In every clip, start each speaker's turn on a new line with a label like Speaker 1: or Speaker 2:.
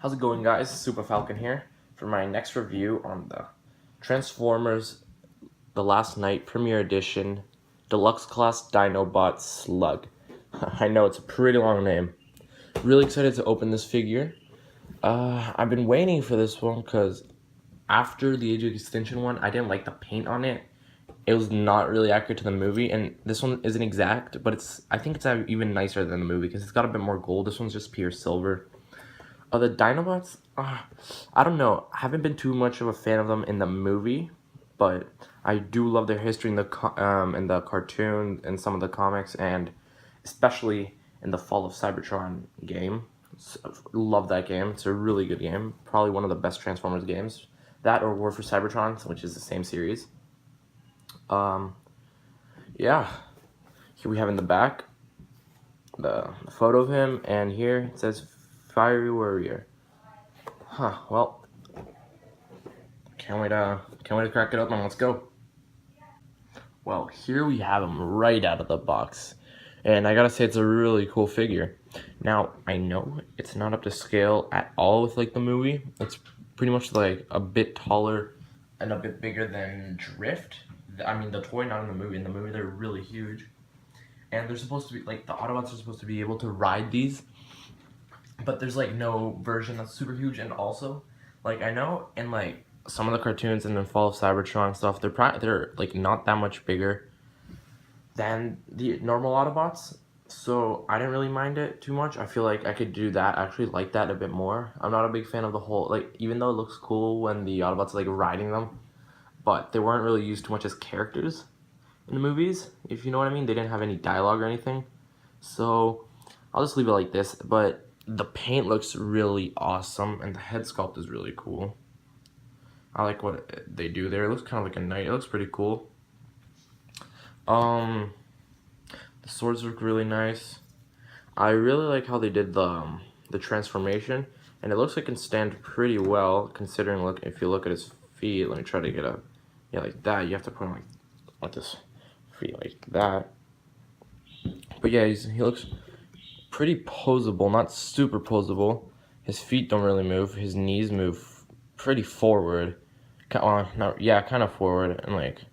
Speaker 1: How's it going, guys? Super Falcon here for my next review on the Transformers The Last Night Premiere Edition Deluxe Class Dinobot Slug. I know it's a pretty long name. Really excited to open this figure. I've been waiting for this one because after the Age of Extinction one, I didn't like the paint on it. It was not really accurate to the movie, and this one isn't exact, but I think it's even nicer than the movie because it's got a bit more gold. This one's just pure silver. The Dinobots, I don't know. I haven't been too much of a fan of them in the movie, but I do love their history in the cartoon and some of the comics, and especially in the Fall of Cybertron game. Love that game. It's a really good game. Probably one of the best Transformers games. That or War for Cybertron, which is the same series. Yeah. Here we have in the back the photo of him, and here it says Fiery Warrior. Well, can't wait to crack it open. Let's go. Well, here we have him right out of the box, and I gotta say it's a really cool figure. Now, I know it's not up to scale at all with like the movie. It's pretty much like a bit taller and a bit bigger than Drift. I mean, the toy, not in the movie. In the movie, they're really huge, and they're supposed to be like the Autobots are supposed to be able to ride these. But there's like no version that's super huge, and also, like I know in like some of the cartoons and then Fall of Cybertron stuff, they're like not that much bigger than the normal Autobots, so I didn't really mind it too much. I feel like I could do that, actually like that a bit more. I'm not a big fan of the whole, like, even though it looks cool when the Autobots are like riding them, but they weren't really used too much as characters in the movies, if you know what I mean. They didn't have any dialogue or anything, so I'll just leave it like this. But the paint looks really awesome, and the head sculpt is really cool. I like what they do there. It looks kind of like a knight. It looks pretty cool. The swords look really nice. I really like how they did the transformation, and it looks like it can stand pretty well considering. Look, if you look at his feet, let me try to get a, yeah, like that. You have to put him like this feet like that. But yeah, he looks pretty posable, not super posable. His feet don't really move. His knees move pretty forward. Kind of forward and like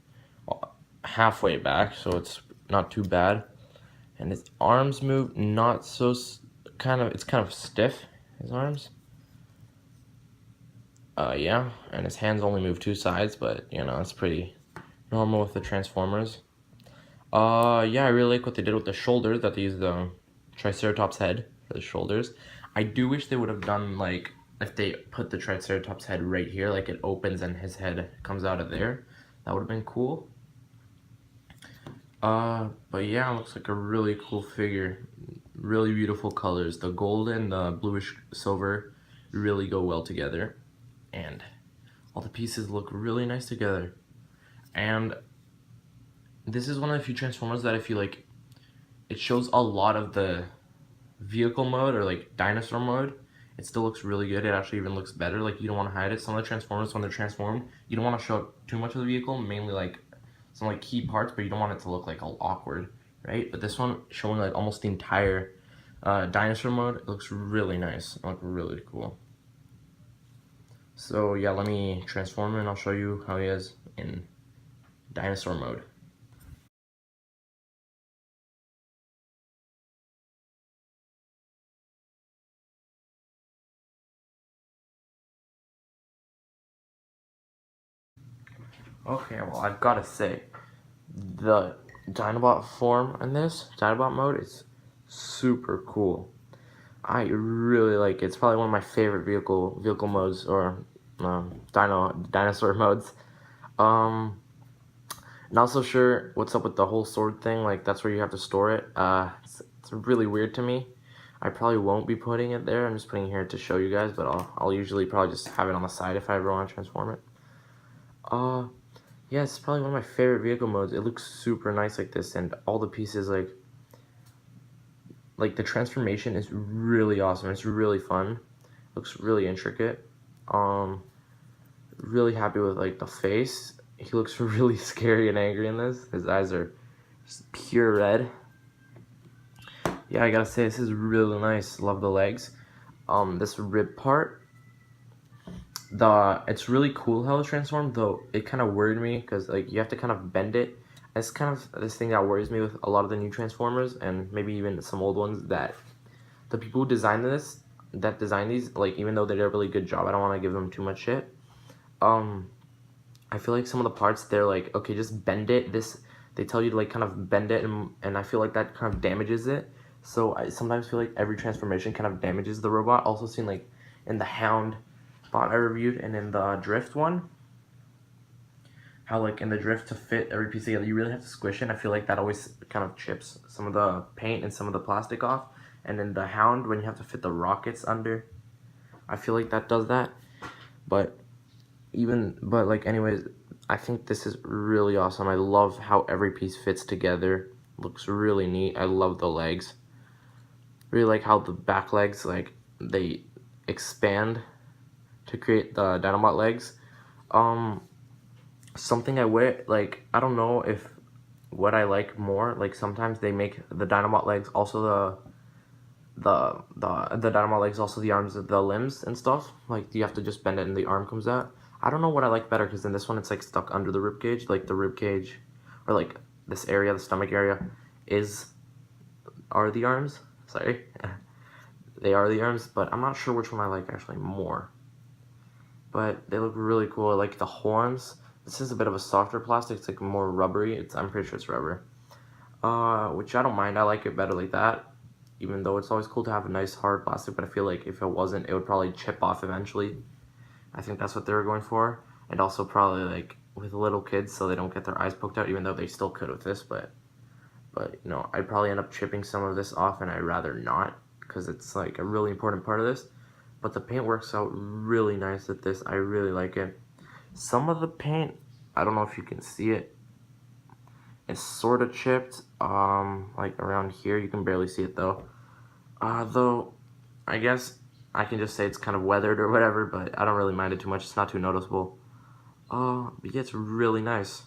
Speaker 1: halfway back, so it's not too bad. And his arms move not so it's kind of stiff, his arms. Yeah, and his hands only move two sides, but you know, it's pretty normal with the Transformers. Yeah, I really like what they did with the shoulders, that they used the Triceratops head for the shoulders. I do wish they would have done, like, if they put the Triceratops head right here, like it opens and his head comes out of there. That would have been cool. But yeah, it looks like a really cool figure. Really beautiful colors. The gold and the bluish silver really go well together. And all the pieces look really nice together. And this is one of the few Transformers that I feel like it shows a lot of the vehicle mode or like dinosaur mode. It still looks really good. It actually even looks better. Like, you don't want to hide it. Some of the Transformers, when they're transformed, you don't want to show too much of the vehicle, mainly like some like key parts, but you don't want it to look like all awkward, right? But this one showing like almost the entire dinosaur mode, it looks really nice. It looks really cool. So yeah, let me transform him and I'll show you how he is in dinosaur mode. Okay, well, I've got to say, the Dinobot form in this Dinobot mode is super cool. I really like it. It's probably one of my favorite vehicle modes, or dinosaur modes. Not so sure what's up with the whole sword thing. Like, that's where you have to store it. It's really weird to me. I probably won't be putting it there. I'm just putting it here to show you guys, but I'll usually probably just have it on the side if I ever want to transform it. Yeah, it's probably one of my favorite vehicle modes. It looks super nice like this, and all the pieces, like the transformation is really awesome. It's really fun. Looks really intricate. Really happy with like the face. He looks really scary and angry in this. His eyes are just pure red. Yeah, I gotta say, this is really nice. Love the legs. This rib part it's really cool how it's transformed, though it kind of worried me because like you have to kind of bend it. It's kind of this thing that worries me with a lot of the new Transformers and maybe even some old ones, that the people who design these, like, even though they did a really good job, I don't want to give them too much shit. I feel like some of the parts, they're like, okay, just bend it. They tell you to like kind of bend it, and I feel like that kind of damages it. So I sometimes feel like every transformation kind of damages the robot. Also seen like in the Hound bot I reviewed and in the Drift one, how like in the Drift to fit every piece together, you really have to squish it. I feel like that always kind of chips some of the paint and some of the plastic off. And in the Hound, when you have to fit the rockets under, I feel like that does that. But like anyways, I think this is really awesome. I love how every piece fits together. Looks really neat. I love the legs. Really like how the back legs, like, they expand to create the Dinobot legs. Something I wear, like, I don't know if what I like more, like sometimes they make the Dinobot legs also the Dynamo legs, also the arms, the limbs and stuff. Like, you have to just bend it and the arm comes out. I don't know what I like better, because in this one it's like stuck under the rib cage. Like the rib cage, or like this area, the stomach area, are the arms. Sorry, they are the arms. But I'm not sure which one I like actually more. But they look really cool. I like the horns. This is a bit of a softer plastic. It's like more rubbery. I'm pretty sure it's rubber. Which I don't mind. I like it better like that. Even though it's always cool to have a nice hard plastic, but I feel like if it wasn't, it would probably chip off eventually. I think that's what they were going for. And also probably like with little kids, so they don't get their eyes poked out, even though they still could with this, but you know, I'd probably end up chipping some of this off, and I'd rather not, because it's like a really important part of this. But the paint works out really nice with this. I really like it. Some of the paint, I don't know if you can see it, it's sort of chipped, like around here. You can barely see it though. Though, I guess I can just say it's kind of weathered or whatever, but I don't really mind it too much. It's not too noticeable. But yeah, it's really nice.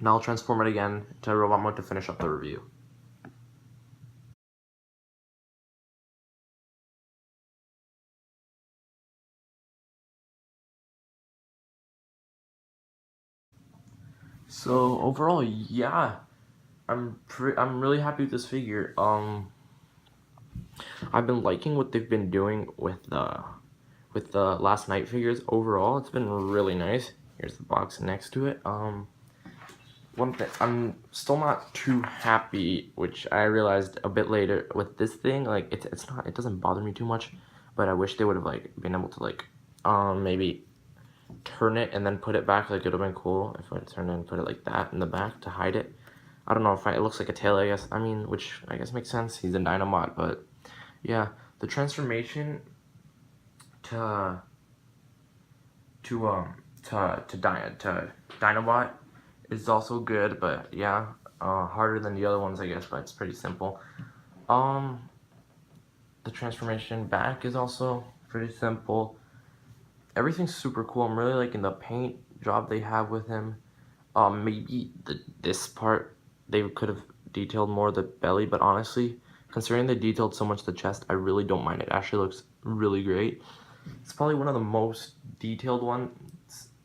Speaker 1: Now I'll transform it again to robot mode to finish up the review. So overall, yeah, I'm really happy with this figure. I've been liking what they've been doing with the Last Night figures. Overall, it's been really nice. Here's the box next to it. One thing, I'm still not too happy, which I realized a bit later with this thing. Like, it doesn't bother me too much, but I wish they would have like been able to like maybe turn it and then put it back. Like, it would have been cool if I turned it and put it like that in the back to hide it. I don't know if it looks like a tail, I guess. I mean, which I guess makes sense. He's a Dynamot, but yeah, the transformation to Dinobot is also good, but yeah, harder than the other ones, I guess, but it's pretty simple. The transformation back is also pretty simple. Everything's super cool. I'm really liking the paint job they have with him. Maybe this part, they could have detailed more the belly, but honestly, considering they detailed so much the chest, I really don't mind it. It actually looks really great. It's probably one of the most detailed ones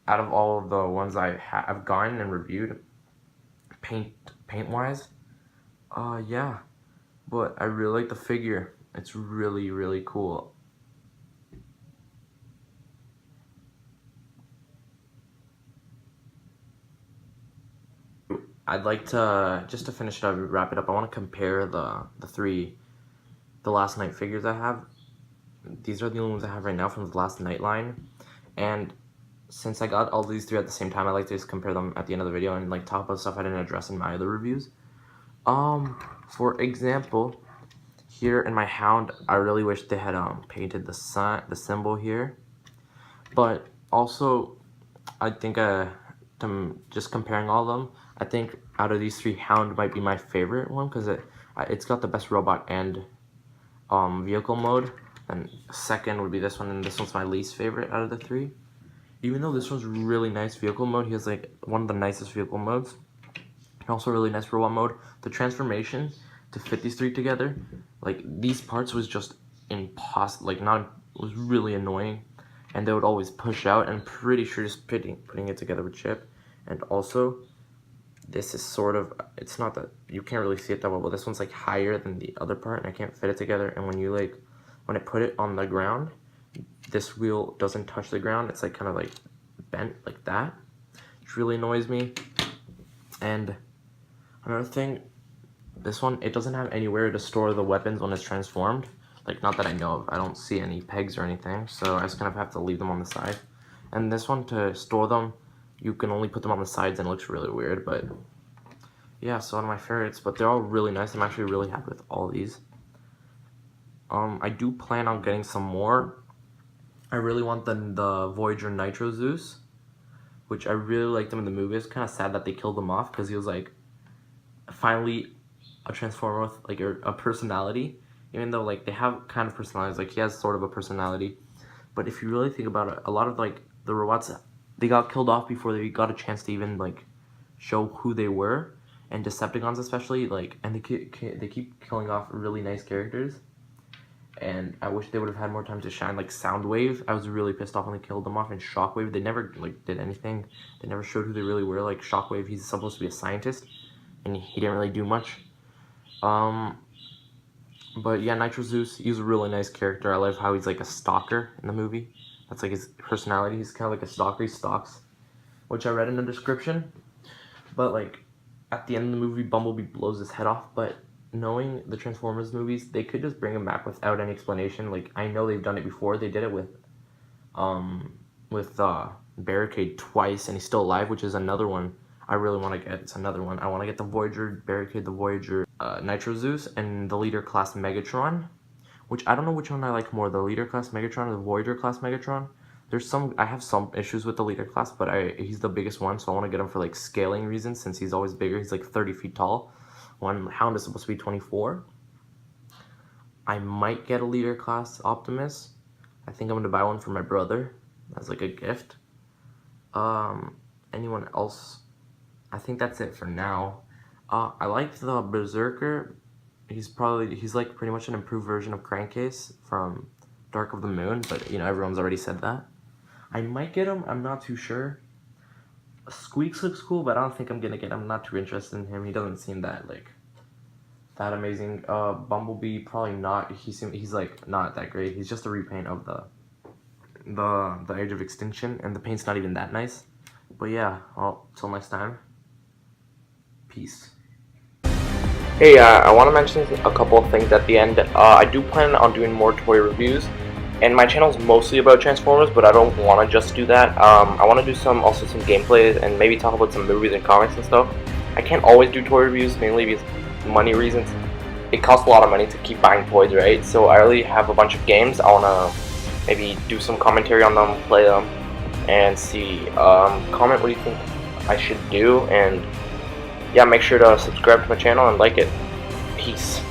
Speaker 1: out of all of the ones I've gotten and reviewed, paint-wise. Yeah, but I really like the figure. It's really, really cool. I'd like to, just to finish it up, wrap it up, I want to compare the Last Night figures I have. These are the only ones I have right now from the Last Night line, and since I got all these three at the same time, I like to just compare them at the end of the video and like talk about stuff I didn't address in my other reviews. For example, here in my Hound, I really wish they had painted the symbol here, but also I think just comparing all of them, I think out of these three, Hound might be my favorite one, because it's got the best robot and vehicle mode. And second would be this one, and this one's my least favorite out of the three. Even though this one's really nice vehicle mode, he has like one of the nicest vehicle modes. Also really nice robot mode. The transformation to fit these three together, like these parts was just impossible. Like, not, it was really annoying. and they would always push out, and I'm pretty sure just putting it together with chip. And also, this is sort of, it's not that, you can't really see it that well, but this one's like higher than the other part, and I can't fit it together. And when I put it on the ground, this wheel doesn't touch the ground. It's like kind of like bent like that, which really annoys me. And another thing, this one, it doesn't have anywhere to store the weapons when it's transformed. Like, not that I know of. I don't see any pegs or anything, so I just kind of have to leave them on the side. And this one, to store them, you can only put them on the sides, and it looks really weird, but yeah, so one of my favorites, but they're all really nice. I'm actually really happy with all these. I do plan on getting some more. I really want the Voyager Nitro Zeus, which I really liked him in the movie. It's kind of sad that they killed him off, because he was like finally a transformer with like a personality, even though like they have kind of personalities. Like, he has sort of a personality, but if you really think about it, a lot of like the robots, they got killed off before they got a chance to even like show who they were. And Decepticons especially, like, and they keep killing off really nice characters, and I wish they would have had more time to shine. Like Soundwave, I was really pissed off when they killed them off. And Shockwave, they never like did anything. They never showed who they really were. Like Shockwave, he's supposed to be a scientist, and he didn't really do much. But yeah, Nitro Zeus, he's a really nice character. I love how he's like a stalker in the movie. That's like his personality. He's kind of like a stalker. He stalks, which I read in the description. But like, at the end of the movie, Bumblebee blows his head off, but knowing the Transformers movies, they could just bring him back without any explanation. Like, I know they've done it before. They did it with Barricade twice, and he's still alive, which is another one I really want to get. It's another one. I want to get the Voyager Barricade, the Voyager Nitro Zeus, and the Leader Class Megatron, which I don't know which one I like more, the Leader Class Megatron or the Voyager Class Megatron. I have some issues with the Leader Class, but he's the biggest one, so I want to get him for like scaling reasons, since he's always bigger. He's like 30 feet tall. One Hound is supposed to be 24. I might get a Leader Class Optimus. I think I'm going to buy one for my brother as like a gift. Anyone else? I think that's it for now. I like the Berserker. He's like pretty much an improved version of Crankcase from Dark of the Moon, but you know, everyone's already said that. I might get him, I'm not too sure. Squeaks looks cool, but I don't think I'm gonna get him. I'm not too interested in him. He doesn't seem that that amazing. Bumblebee, probably not. He's like not that great. He's just a repaint of the Age of Extinction, and the paint's not even that nice. But yeah, well, till next time. Peace. Hey, I want to mention a couple of things at the end. I do plan on doing more toy reviews, and my channel is mostly about Transformers, but I don't want to just do that. I want to do also some gameplays, and maybe talk about some movies and comics and stuff. I can't always do toy reviews, mainly because money reasons. It costs a lot of money to keep buying toys, right? So I already have a bunch of games. I want to maybe do some commentary on them, play them, and see. Comment what you think I should do, and yeah, make sure to subscribe to my channel and like it. Peace.